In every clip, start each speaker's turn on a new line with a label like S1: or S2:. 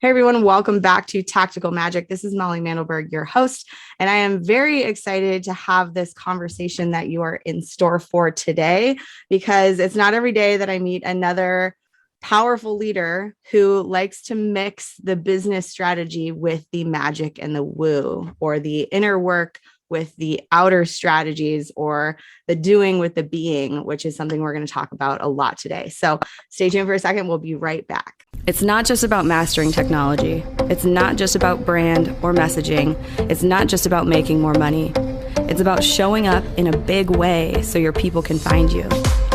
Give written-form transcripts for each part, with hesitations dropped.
S1: Hey everyone, welcome back to Tactical Magic. This is Molly Mandelberg, your host, and I am very excited to have this conversation that you are in store for today because it's not every day that I meet another powerful leader who likes to mix the business strategy with the magic and the woo, or the inner work with the outer strategies, or the doing with the being, which is something we're going to talk about a lot today. So stay tuned for a second. We'll be right back. It's not just about mastering technology. It's not just about brand or messaging. It's not just about making more money. It's about showing up in a big way so your people can find you.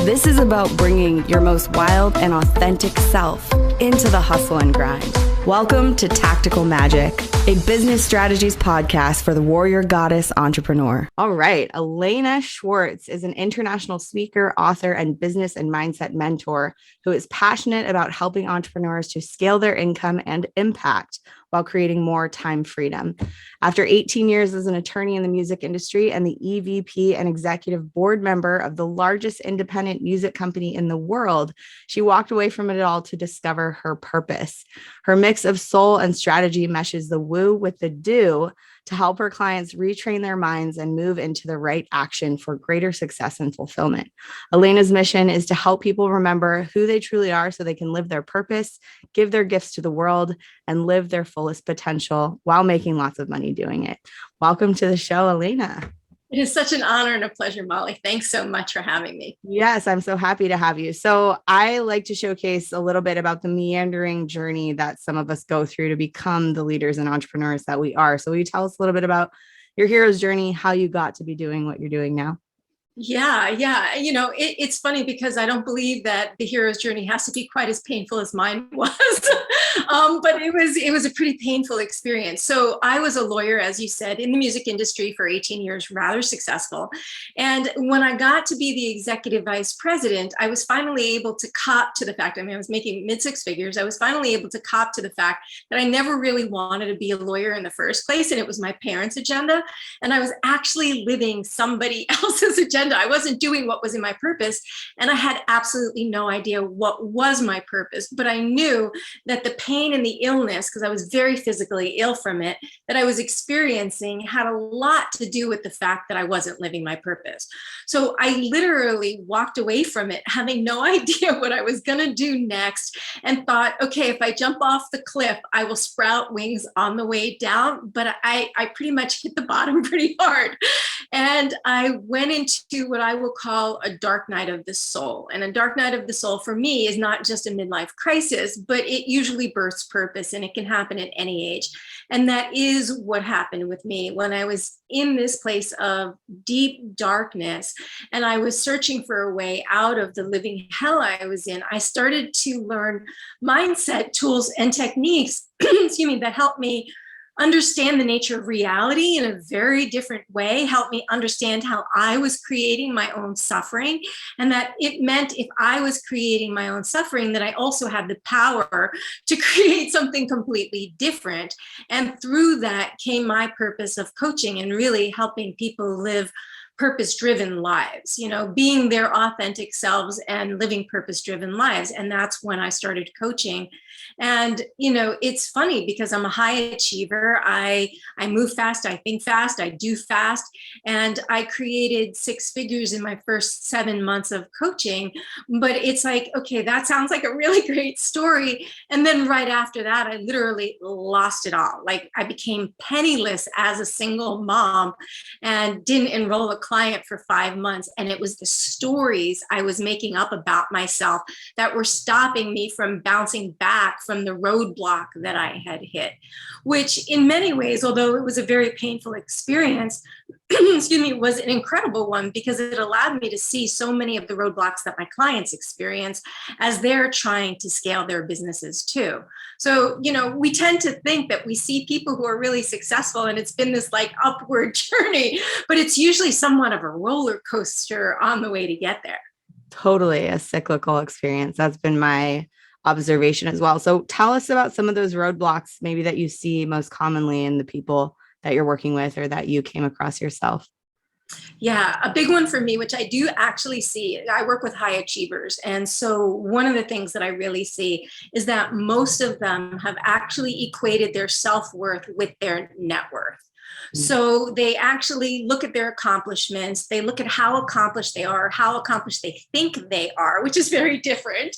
S1: This is about bringing your most wild and authentic self into the hustle and grind. Welcome to Tactical Magic, a business strategies podcast for the warrior goddess entrepreneur. All right. Alaina Schwartz is an international speaker, author, and business and mindset mentor who is passionate about helping entrepreneurs to scale their income and impact while creating more time freedom. After 18 years as an attorney in the music industry and the EVP and executive board member of the largest independent music company in the world, she walked away from it all to discover her purpose. Her mix of soul and strategy meshes the woo with the do to help her clients retrain their minds and move into the right action for greater success and fulfillment. Alaina's mission is to help people remember who they truly are so they can live their purpose, give their gifts to the world, and live their fullest potential while making lots of money doing it. Welcome to the show, Alaina.
S2: It is such an honor and a pleasure, Molly. Thanks so much for having me.
S1: Yes, I'm so happy to have you. So I like to showcase a little bit about the meandering journey that some of us go through to become the leaders and entrepreneurs that we are. So will you tell us a little bit about your hero's journey, how you got to be doing what you're doing now?
S2: Yeah. It's funny because I don't believe that the hero's journey has to be quite as painful as mine was. But it was a pretty painful experience. So I was a lawyer, as you said, in the music industry for 18 years, rather successful. And when I got to be the executive vice president, I was finally able to cop to the fact, I was making mid-six figures. I was finally able to cop to the fact that I never really wanted to be a lawyer in the first place. And it was my parents' agenda. And I was actually living somebody else's agenda. I wasn't doing what was in my purpose, and I had absolutely no idea what was my purpose, but I knew that the pain and the illness, because I was very physically ill from it, that I was experiencing had a lot to do with the fact that I wasn't living my purpose. So I literally walked away from it having no idea what I was going to do next, and thought, okay, if I jump off the cliff, I will sprout wings on the way down, but I pretty much hit the bottom pretty hard. And I went into what I will call a dark night of the soul. And a dark night of the soul for me is not just a midlife crisis, but it usually births purpose, and it can happen at any age. And that is what happened with me when I was in this place of deep darkness and I was searching for a way out of the living hell I was in. I started to learn mindset tools and techniques, excuse me, that helped me understand the nature of reality in a very different way, helped me understand how I was creating my own suffering, and that it meant if I was creating my own suffering, that I also had the power to create something completely different. And through that came my purpose of coaching and really helping people live purpose-driven lives, being their authentic selves and living purpose-driven lives. And that's when I started coaching. And, it's funny because I'm a high achiever. I move fast, I think fast, I do fast. And I created six figures in my first 7 months of coaching. But it's like, okay, that sounds like a really great story. And then right after that, I literally lost it all. Like I became penniless as a single mom and didn't enroll a client for 5 months. And it was the stories I was making up about myself that were stopping me from bouncing back from the roadblock that I had hit, which in many ways, although it was a very painful experience, excuse me, was an incredible one because it allowed me to see so many of the roadblocks that my clients experience as they're trying to scale their businesses too. So, we tend to think that we see people who are really successful and it's been this like upward journey, but it's usually somewhat of a roller coaster on the way to get there.
S1: Totally a cyclical experience. That's been my observation as well. So tell us about some of those roadblocks maybe that you see most commonly in the people that you're working with or that you came across yourself.
S2: Yeah, a big one for me, which I do actually see, I work with high achievers. And so one of the things that I really see is that most of them have actually equated their self-worth with their net worth.
S1: Mm.
S2: So they actually look at their accomplishments, they look at how accomplished they are, how accomplished they think they are, which is very different.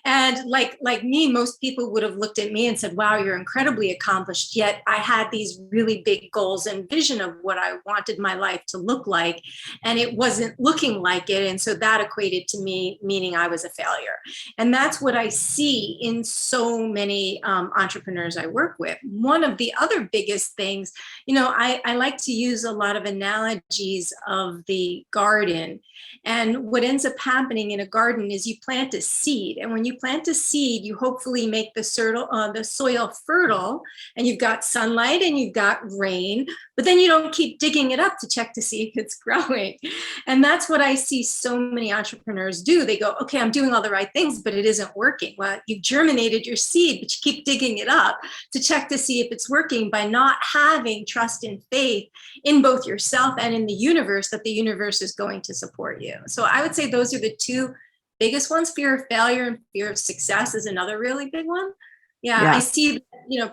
S2: And like me, most people would have looked at me and said, wow, you're incredibly accomplished. Yet I had these really big goals and vision of what I wanted my life to look like, and it wasn't looking like it. And so that equated to me meaning I was a failure. And that's what I see in so many entrepreneurs I work with. One of the other biggest things, I like to use a lot of analogies of the garden. And what ends up happening in a garden is you plant a seed. And when you plant a seed, you hopefully make the soil fertile, and you've got sunlight and you've got rain, but then you don't keep digging it up to check to see if it's growing. And that's what I see so many entrepreneurs do. They go, okay, I'm doing all the right things, but it isn't working. Well, you've germinated your seed, but you keep digging it up to check to see if it's working by not having trust and faith in both yourself and in the universe, that the universe is going to support you. So I would say those are the two biggest ones. Fear of failure and fear of success is another really big one. Yeah, I
S1: Yeah.
S2: see,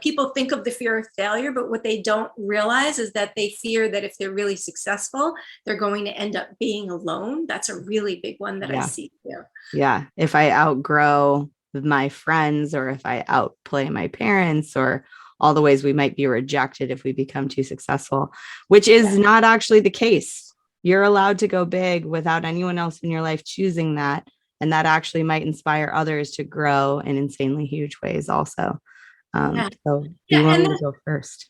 S2: people think of the fear of failure, but what they don't realize is that they fear that if they're really successful, they're going to end up being alone. That's a really big one that I
S1: Yeah.
S2: see too.
S1: Yeah. If I outgrow my friends, or if I outplay my parents, or all the ways we might be rejected if we become too successful, which is
S2: Yeah.
S1: not actually the case. You're allowed to go big without anyone else in your life choosing that. And that actually might inspire others to grow in insanely huge ways also.
S2: Yeah.
S1: So do
S2: Yeah.
S1: you want
S2: And
S1: me to go first?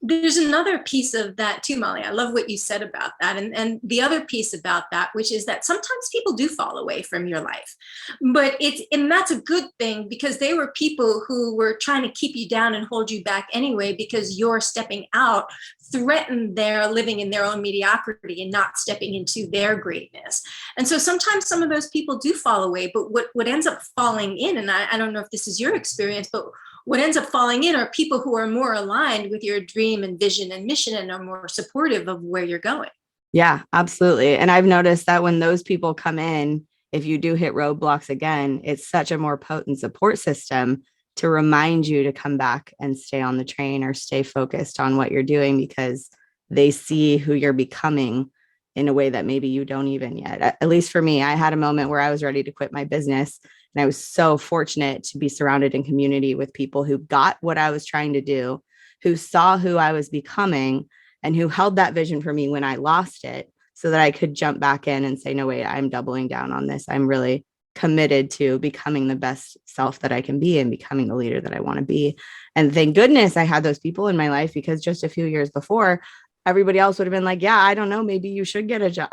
S2: there's another piece of that too, Molly. I love what you said about that. And the other piece about that, which is that sometimes people do fall away from your life. And that's a good thing, because they were people who were trying to keep you down and hold you back anyway, because you're stepping out threatened their living in their own mediocrity and not stepping into their greatness. And so sometimes some of those people do fall away, but what ends up falling in, and I don't know if this is your experience, but what ends up falling in are people who are more aligned with your dream and vision and mission and are more supportive of where you're going.
S1: Yeah, absolutely. And I've noticed that when those people come in, if you do hit roadblocks again, it's such a more potent support system to remind you to come back and stay on the train or stay focused on what you're doing, because they see who you're becoming in a way that maybe you don't even yet. At least for me, I had a moment where I was ready to quit my business. And I was so fortunate to be surrounded in community with people who got what I was trying to do, who saw who I was becoming, and who held that vision for me when I lost it, so that I could jump back in and say, no, wait, I'm doubling down on this. I'm really committed to becoming the best self that I can be and becoming the leader that I want to be. And thank goodness I had those people in my life, because just a few years before, everybody else would have been like, yeah, I don't know, maybe you should get a job.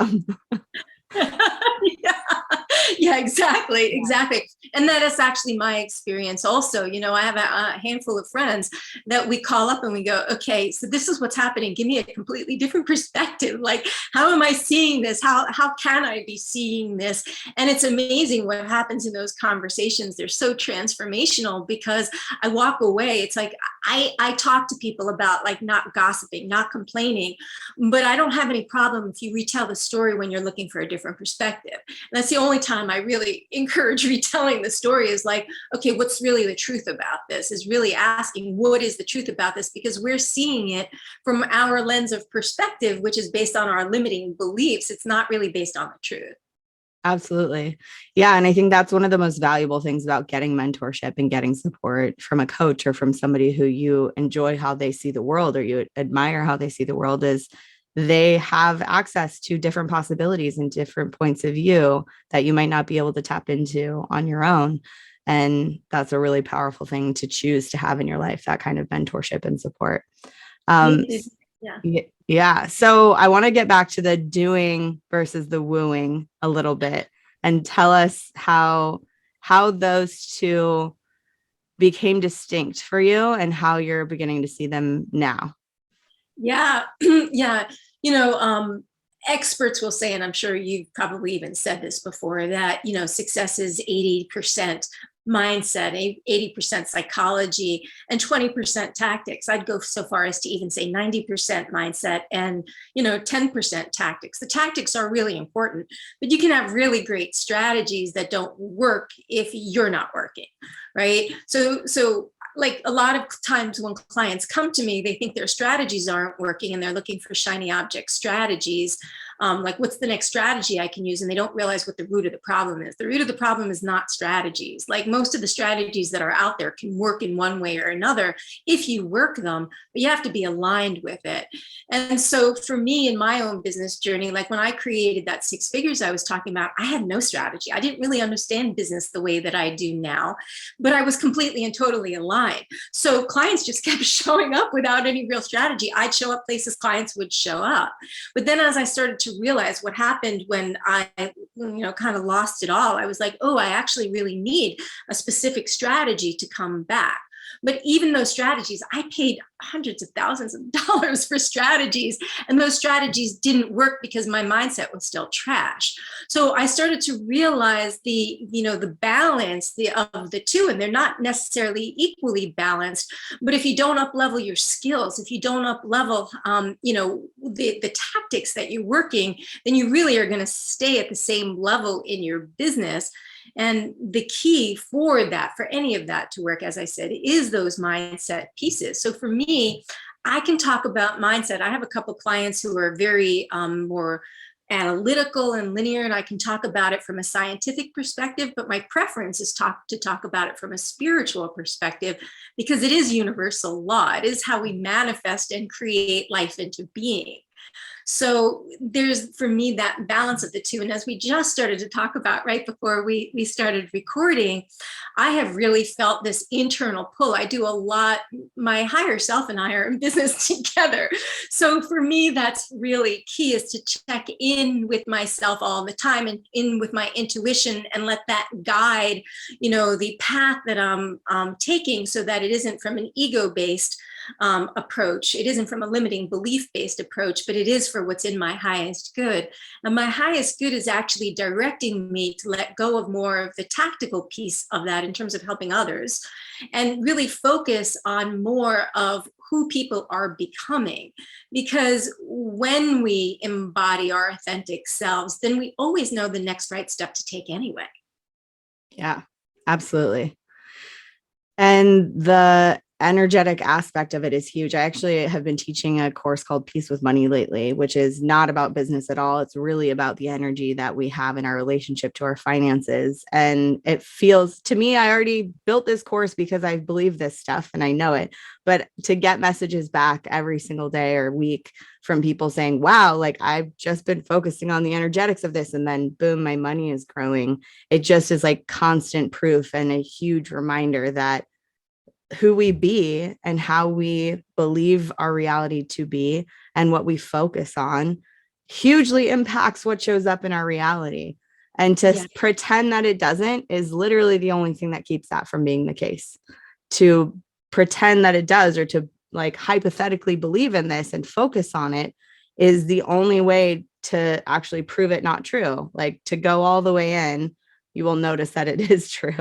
S2: Yeah. Yeah, exactly. And that is actually my experience also. I have a handful of friends that we call up and we go, okay, so this is what's happening, give me a completely different perspective. Like, how am I seeing this? How can I be seeing this? And it's amazing what happens in those conversations. They're so transformational, because I walk away, it's like I talk to people about, like, not gossiping, not complaining, but I don't have any problem if you retell the story when you're looking for a different perspective. And that's the only time I really encourage retelling the story, is like, okay, what's really the truth about this? Is really asking, what is the truth about this? Because we're seeing it from our lens of perspective, which is based on our limiting beliefs. It's not really based on the truth.
S1: Absolutely. Yeah. And I think that's one of the most valuable things about getting mentorship and getting support from a coach or from somebody who you enjoy how they see the world, or you admire how they see the world, is they have access to different possibilities and different points of view that you might not be able to tap into on your own. And that's a really powerful thing to choose to have in your life, that kind of mentorship and support. Um,
S2: Yeah.
S1: yeah. So I want to get back to the doing versus the wooing a little bit, and tell us how those two became distinct for you and how you're beginning to see them now.
S2: Yeah. Yeah. Experts will say, and I'm sure you've probably even said this before, that, success is 80% mindset, 80% psychology, and 20% tactics. I'd go so far as to even say 90% mindset and 10% tactics. The tactics are really important, but you can have really great strategies that don't work if you're not working, right? So like a lot of times when clients come to me, they think their strategies aren't working and they're looking for shiny object strategies. Like, what's the next strategy I can use? And they don't realize what the root of the problem is. The root of the problem is not strategies. Like, most of the strategies that are out there can work in one way or another if you work them, but you have to be aligned with it. And so for me in my own business journey, like when I created that 6 figures I was talking about, I had no strategy. I didn't really understand business the way that I do now, but I was completely and totally aligned. So clients just kept showing up without any real strategy. I'd show up places clients would show up. But then as I started to realize what happened when I, kind of lost it all, I was like, oh, I actually really need a specific strategy to come back. But even those strategies, I paid hundreds of thousands of dollars for strategies, and those strategies didn't work because my mindset was still trash. So I started to realize the balance of the two, and they're not necessarily equally balanced. But if you don't up level your skills, if you don't up level, the tactics that you're working, then you really are going to stay at the same level in your business. And the key for any of that to work, as I said, is those mindset pieces. So for me, I can talk about mindset. I have a couple clients who are very more analytical and linear, and I can talk about it from a scientific perspective, but my preference is to talk about it from a spiritual perspective, because it is universal law. It is how we manifest and create life into being. So there's, for me, that balance of the two. And as we just started to talk about right before we started recording, I have really felt this internal pull. I do a lot, my higher self and I are in business together. So for me, that's really key, is to check in with myself all the time and in with my intuition, and let that guide, the path that I'm taking, so that it isn't from an ego-based approach. It isn't from a limiting belief-based approach, but it is for what's in my highest good. And my highest good is actually directing me to let go of more of the tactical piece of that in terms of helping others, and really focus on more of who people are becoming. Because when we embody our authentic selves, then we always know the next right step to take anyway.
S1: Yeah, absolutely. And the energetic aspect of it is huge. I actually have been teaching a course called Peace with Money lately, which is not about business at all. It's really about the energy that we have in our relationship to our finances. And it feels to me, I already built this course because I believe this stuff and I know it, but to get messages back every single day or week from people saying, wow, like I've just been focusing on the energetics of this, and then boom, my money is growing. It just is like constant proof and a huge reminder that who we be and how we believe our reality to be and what we focus on hugely impacts what shows up in our reality. And to pretend that it doesn't is literally the only thing that keeps that from being the case. To pretend that it does, or to like hypothetically believe in this and focus on it, is the only way to actually prove it not true. Like, to go all the way in, you will notice that it is true.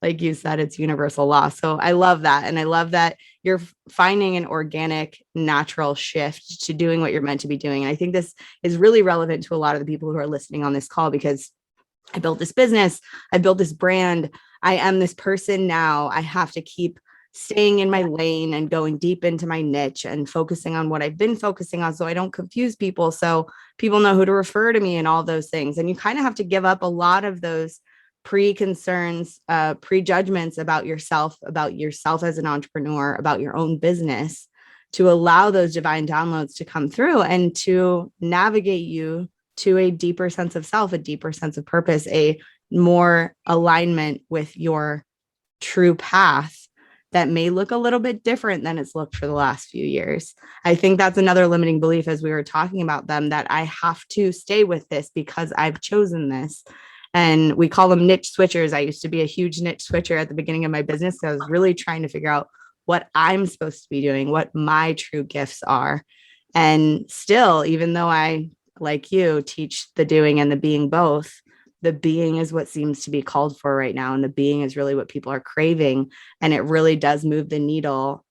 S1: Like you said, it's universal law. So I love that. And I love that you're finding an organic, natural shift to doing what you're meant to be doing. And I think this is really relevant to a lot of the people who are listening on this call, because I built this business, I built this brand, I am this person now. I have to keep staying in my lane and going deep into my niche and focusing on what I've been focusing on, so I don't confuse people, so people know who to refer to me and all those things. And you kind of have to give up a lot of those pre-concerns, prejudgments about yourself as an entrepreneur, about your own business, to allow those divine downloads to come through and to navigate you to a deeper sense of self, a deeper sense of purpose, a more alignment with your true path that may look a little bit different than it's looked for the last few years. I think that's another limiting belief, as we were talking about them, that I have to stay with this because I've chosen this. And we call them niche switchers. I used to be a huge niche switcher at the beginning of my business. So I was really trying to figure out what I'm supposed to be doing, what my true gifts are. And still, even though I, like you, teach the doing and the being both, the being is what seems to be called for right now. And the being is really what people are craving. And it really does move the needle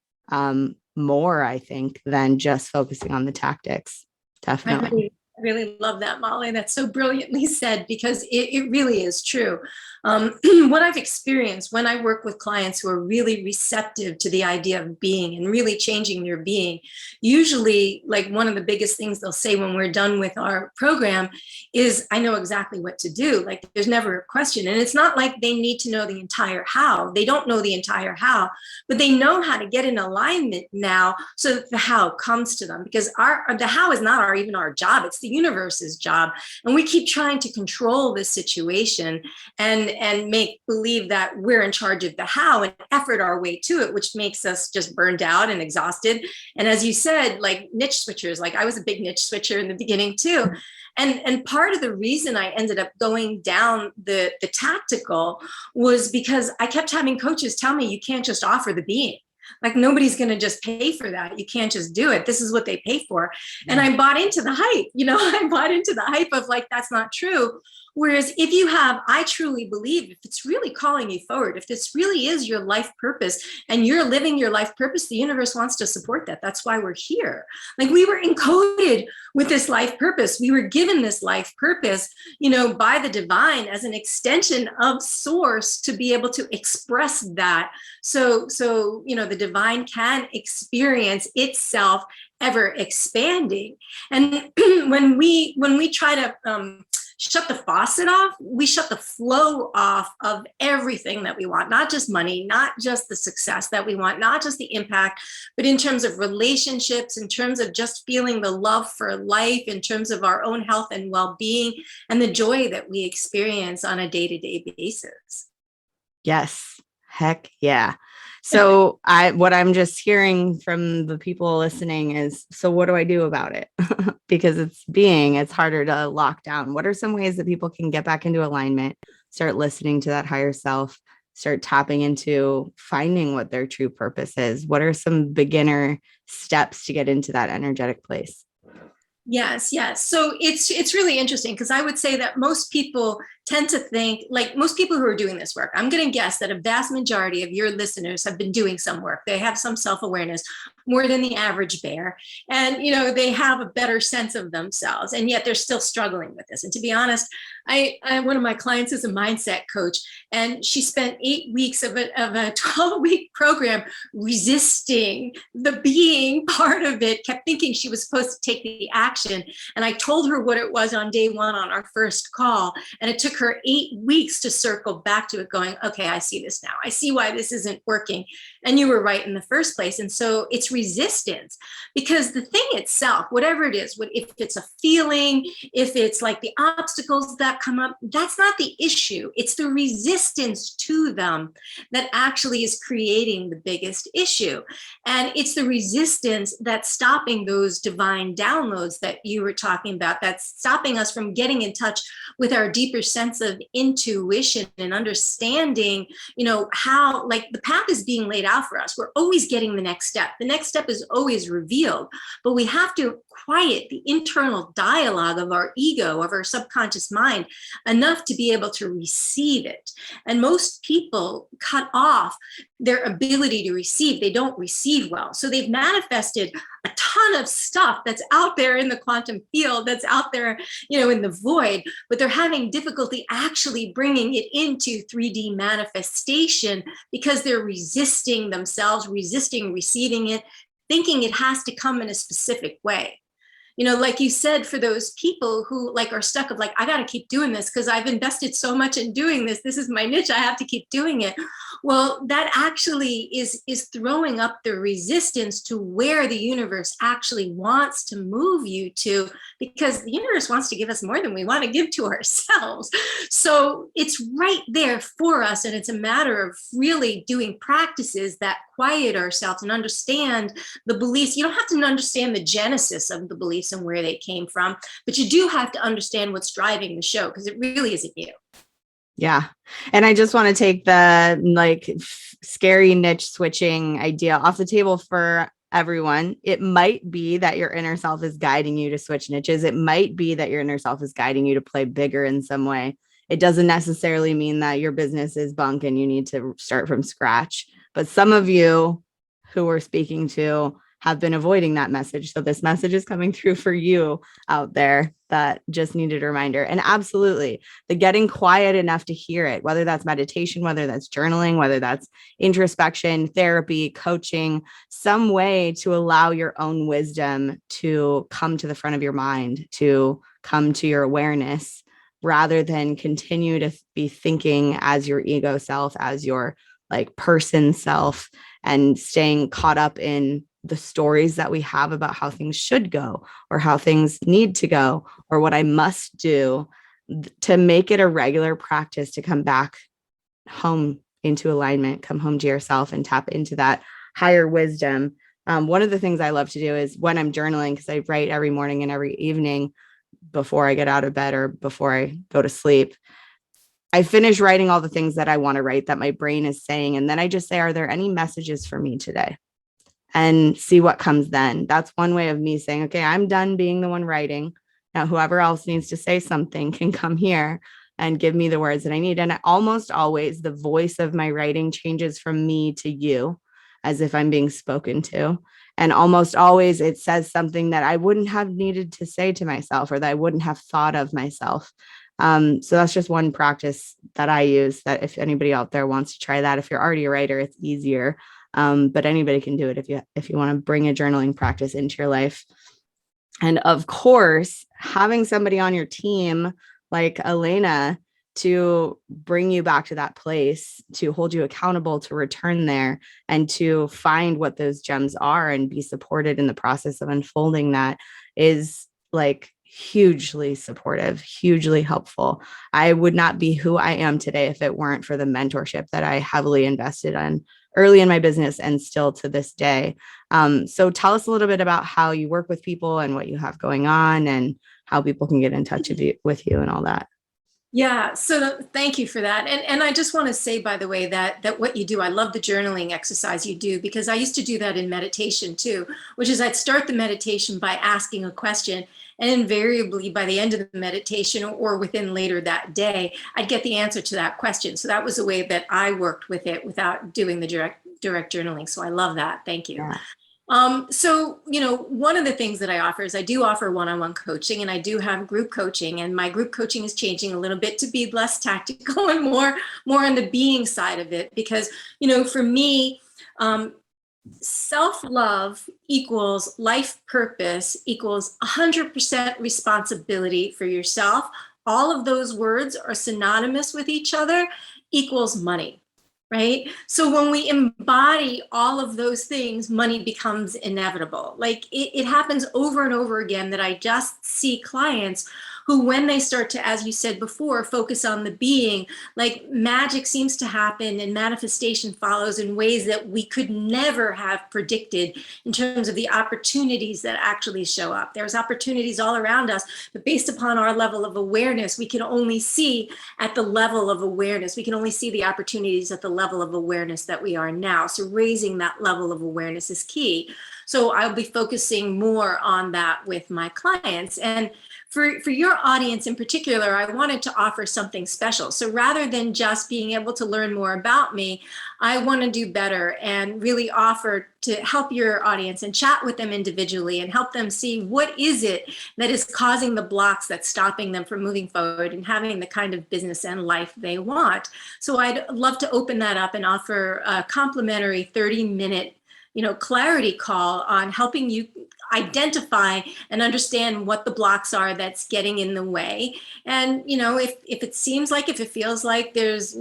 S1: more, I think, than just focusing on the tactics. Definitely.
S2: I really love that, Molly. That's so brilliantly said, because it really is true. What I've experienced when I work with clients who are really receptive to the idea of being and really changing their being, usually, like, one of the biggest things they'll say when we're done with our program is, I know exactly what to do. Like, there's never a question. And it's not like they need to know the entire how. They don't know the entire how, but they know how to get in alignment now so that the how comes to them, because the how is not even our job. It's the universe's job. And we keep trying to control this situation and make believe that we're in charge of the how and effort our way to it, which makes us just burned out and exhausted. And as you said, like niche switchers, like I was a big niche switcher in the beginning too. And part of the reason I ended up going down the tactical was because I kept having coaches tell me, you can't just offer the being. Like, nobody's going to just pay for that. You can't just do it. This is what they pay for. And I bought into the hype, I bought into the hype of like, that's not true. Whereas if you have, I truly believe, if it's really calling you forward, if this really is your life purpose and you're living your life purpose, the universe wants to support that. That's why we're here. Like, we were encoded with this life purpose. We were given this life purpose, by the divine as an extension of source to be able to express that. So, the divine can experience itself ever expanding. And when we try to, shut the faucet off, we shut the flow off of everything that we want, not just money, not just the success that we want, not just the impact, but in terms of relationships, in terms of just feeling the love for life, in terms of our own health and well-being, and the joy that we experience on a day-to-day basis.
S1: Yes. Heck yeah. So what I'm just hearing from the people listening is, so what do I do about it? Because it's harder to lock down. What are some ways that people can get back into alignment, start listening to that higher self, start tapping into finding what their true purpose is? What are some beginner steps to get into that energetic place?
S2: Yes. So it's really interesting, because I would say that most people tend to think, like most people who are doing this work, I'm going to guess that a vast majority of your listeners have been doing some work. They have some self-awareness, more than the average bear. And, they have a better sense of themselves, and yet they're still struggling with this. And to be honest, one of my clients is a mindset coach, and she spent 8 weeks of a 12-week program resisting the being part of it, kept thinking she was supposed to take the action. And I told her what it was on day one on our first call. And it took her 8 weeks to circle back to it, going, okay, I see this now. I see why this isn't working. And you were right in the first place. And so it's resistance, because the thing itself, whatever it is, if it's a feeling, if it's like the obstacles that come up, that's not the issue. It's the resistance to them that actually is creating the biggest issue. And it's the resistance that's stopping those divine downloads that you were talking about, that's stopping us from getting in touch with our deeper sense of intuition and understanding, how, like, the path is being laid out for us. We're always getting the next step. The next step is always revealed, but we have to quiet the internal dialogue of our ego, of our subconscious mind, enough to be able to receive it. And most people cut off their ability to receive. They don't receive well. So they've manifested a ton of stuff that's out there in the quantum field, that's out there, in the void, but they're having difficulty actually bringing it into 3D manifestation because they're resisting themselves, resisting receiving it, thinking it has to come in a specific way. Like you said, for those people who are stuck of I got to keep doing this because I've invested so much in doing this. This is my niche. I have to keep doing it. Well, that actually is throwing up the resistance to where the universe actually wants to move you to, because the universe wants to give us more than we want to give to ourselves. So it's right there for us. And it's a matter of really doing practices that quiet ourselves and understand the beliefs. You don't have to understand the genesis of the beliefs and where they came from, but you do have to understand what's driving the show, because it really isn't you.
S1: Yeah. And I just want to take the scary niche switching idea off the table for everyone. It might be that your inner self is guiding you to switch niches. It might be that your inner self is guiding you to play bigger in some way. It doesn't necessarily mean that your business is bunk and you need to start from scratch. But some of you who we're speaking to have been avoiding that message. So this message is coming through for you out there that just needed a reminder. And absolutely, the getting quiet enough to hear it, whether that's meditation, whether that's journaling, whether that's introspection, therapy, coaching, some way to allow your own wisdom to come to the front of your mind, to come to your awareness, rather than continue to be thinking as your ego self, as your like person self, and staying caught up in the stories that we have about how things should go or how things need to go or what I must do, to make it a regular practice to come back home into alignment, come home to yourself and tap into that higher wisdom. One of the things I love to do is when I'm journaling, because I write every morning and every evening before I get out of bed or before I go to sleep, I finish writing all the things that I want to write that my brain is saying. And then I just say, are there any messages for me today? And see what comes then. That's one way of me saying, okay, I'm done being the one writing. Now, whoever else needs to say something can come here and give me the words that I need. And almost always the voice of my writing changes from me to you, as if I'm being spoken to. And almost always it says something that I wouldn't have needed to say to myself or that I wouldn't have thought of myself. So that's just one practice that I use, that if anybody out there wants to try that, if you're already a writer, it's easier. But anybody can do it if you want to bring a journaling practice into your life. And of course, having somebody on your team like Alaina to bring you back to that place, to hold you accountable, to return there and to find what those gems are and be supported in the process of unfolding that is like hugely supportive, hugely helpful. I would not be who I am today if it weren't for the mentorship that I heavily invested in early in my business and still to this day. So tell us a little bit about how you work with people and what you have going on and how people can get in touch with you and all that.
S2: Yeah, so thank you for that. And I just want to say, by the way, that what you do, I love the journaling exercise you do, because I used to do that in meditation too, which is I'd start the meditation by asking a question. And invariably by the end of the meditation or within later that day, I'd get the answer to that question. So that was the way that I worked with it without doing the direct journaling. So I love that. Thank you.
S1: Yeah.
S2: So, one of the things that I offer is I do offer one-on-one coaching, and I do have group coaching, and my group coaching is changing a little bit to be less tactical and more on the being side of it, because, for me, self-love equals life purpose equals 100% responsibility for yourself. All of those words are synonymous with each other, equals money. Right? So when we embody all of those things, money becomes inevitable. Like it happens over and over again that I just see clients who, when they start to, as you said before, focus on the being, like magic seems to happen and manifestation follows in ways that we could never have predicted in terms of the opportunities that actually show up. There's opportunities all around us, but based upon our level of awareness, we can only see at the level of awareness. We can only see the opportunities at the level of awareness that we are now. So raising that level of awareness is key. So I'll be focusing more on that with my clients. And for your audience in particular, I wanted to offer something special. So rather than just being able to learn more about me, I want to do better and really offer to help your audience and chat with them individually and help them see what is it that is causing the blocks that's stopping them from moving forward and having the kind of business and life they want. So I'd love to open that up and offer a complimentary 30-minute clarity call on helping you identify and understand what the blocks are that's getting in the way. And, if it seems like, if it feels like there's,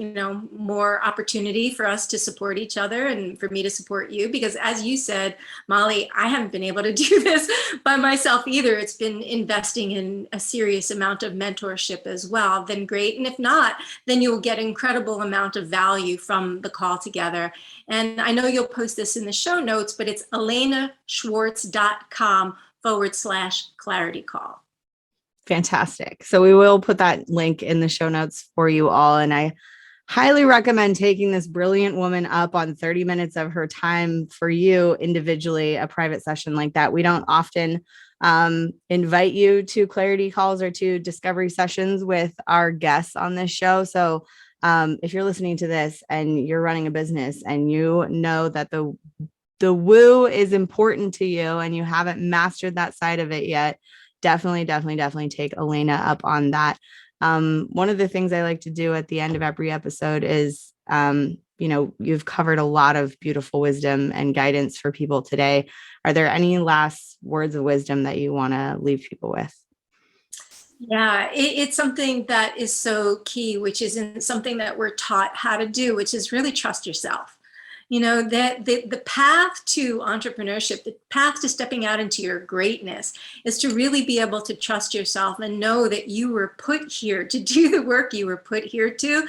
S2: more opportunity for us to support each other and for me to support you, because as you said, Molly, I haven't been able to do this by myself either. It's been investing in a serious amount of mentorship as well, then great. And if not, then you'll get incredible amount of value from the call together. And I know you'll post this in the show notes, but it's alainaschwartz.com/clarity call.
S1: Fantastic. So we will put that link in the show notes for you all. And I highly recommend taking this brilliant woman up on 30 minutes of her time for you individually, a private session like that. We don't often invite you to clarity calls or to discovery sessions with our guests on this show. So if you're listening to this and you're running a business and you know that the woo is important to you and you haven't mastered that side of it yet, definitely take Alaina up on that. One of the things I like to do at the end of every episode is, you've covered a lot of beautiful wisdom and guidance for people today. Are there any last words of wisdom that you want to leave people with?
S2: Yeah, it's something that is so key, which isn't something that we're taught how to do, which is really trust yourself. That the path to entrepreneurship, the path to stepping out into your greatness is to really be able to trust yourself and know that you were put here to do the work you were put here to.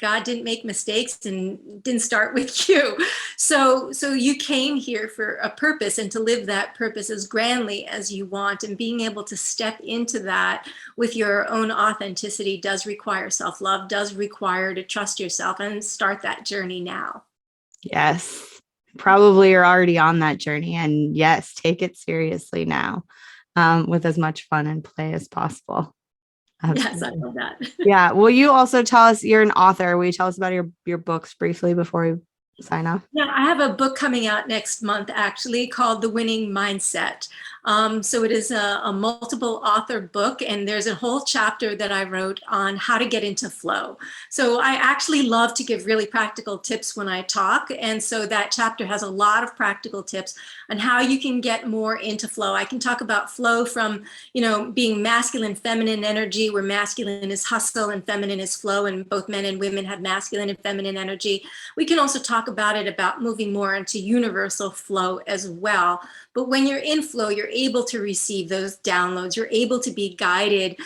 S2: God didn't make mistakes and didn't start with you. So you came here for a purpose and to live that purpose as grandly as you want. And being able to step into that with your own authenticity does require self-love, does require to trust yourself and start that journey now.
S1: Yes, probably you're already on that journey. And yes, take it seriously now, with as much fun and play as possible.
S2: Yes, I love that.
S1: Yeah. Will you also tell us, you're an author? Will you tell us about your books briefly before we sign off?
S2: Yeah, I have a book coming out next month, actually, called The Winning Mindset. So it is a multiple author book, and there's a whole chapter that I wrote on how to get into flow. So I actually love to give really practical tips when I talk. And so that chapter has a lot of practical tips on how you can get more into flow. I can talk about flow from, being masculine, feminine energy, where masculine is hustle and feminine is flow, and both men and women have masculine and feminine energy. We can also talk about moving more into universal flow as well. But when you're in flow, you're able to receive those downloads. You're able to be guided,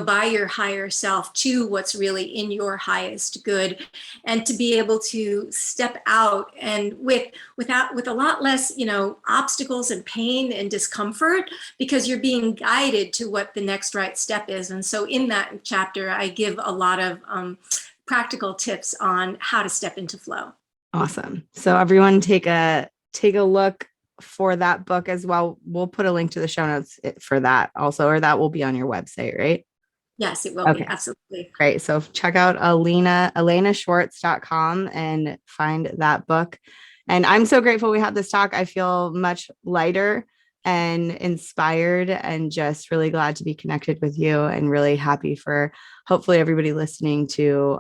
S2: by your higher self to what's really in your highest good, and to be able to step out and with a lot less, obstacles and pain and discomfort, because you're being guided to what the next right step is. And so in that chapter, I give a lot of practical tips on how to step into flow.
S1: Awesome. So everyone take a look for that book as well. We'll put a link to the show notes for that also, or that will be on your website, right?
S2: Yes, it will be. Absolutely.
S1: Great. So check out alainaschwartz.com and find that book. And I'm so grateful we had this talk. I feel much lighter and inspired and just really glad to be connected with you, and really happy for hopefully everybody listening to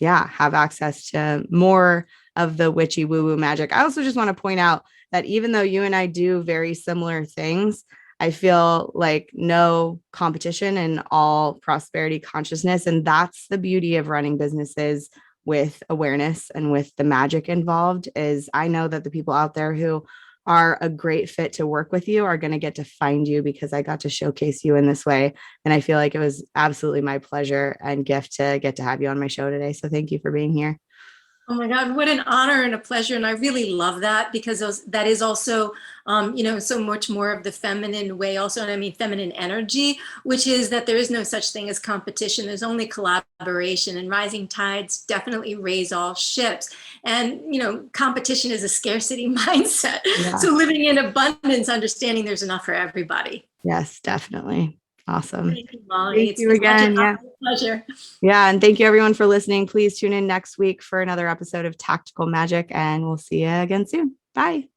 S1: have access to more of the witchy woo-woo magic. I also just want to point out that even though you and I do very similar things, I feel like no competition and all prosperity consciousness. And that's the beauty of running businesses with awareness and with the magic involved. Is I know that the people out there who are a great fit to work with you are going to get to find you, because I got to showcase you in this way. And I feel like it was absolutely my pleasure and gift to get to have you on my show today. So thank you for being here.
S2: Oh my God, what an honor and a pleasure. And I really love that, because that is also, so much more of the feminine way also. And I mean, feminine energy, which is that there is no such thing as competition. There's only collaboration, and rising tides definitely raise all ships. And, competition is a scarcity mindset. Yeah. So living in abundance, understanding there's enough for everybody.
S1: Yes, definitely. Awesome.
S2: Thank you, Molly.
S1: Thank you again. Yeah.
S2: Pleasure.
S1: Yeah. And thank you everyone for listening. Please tune in next week for another episode of Tactical Magic, and we'll see you again soon. Bye.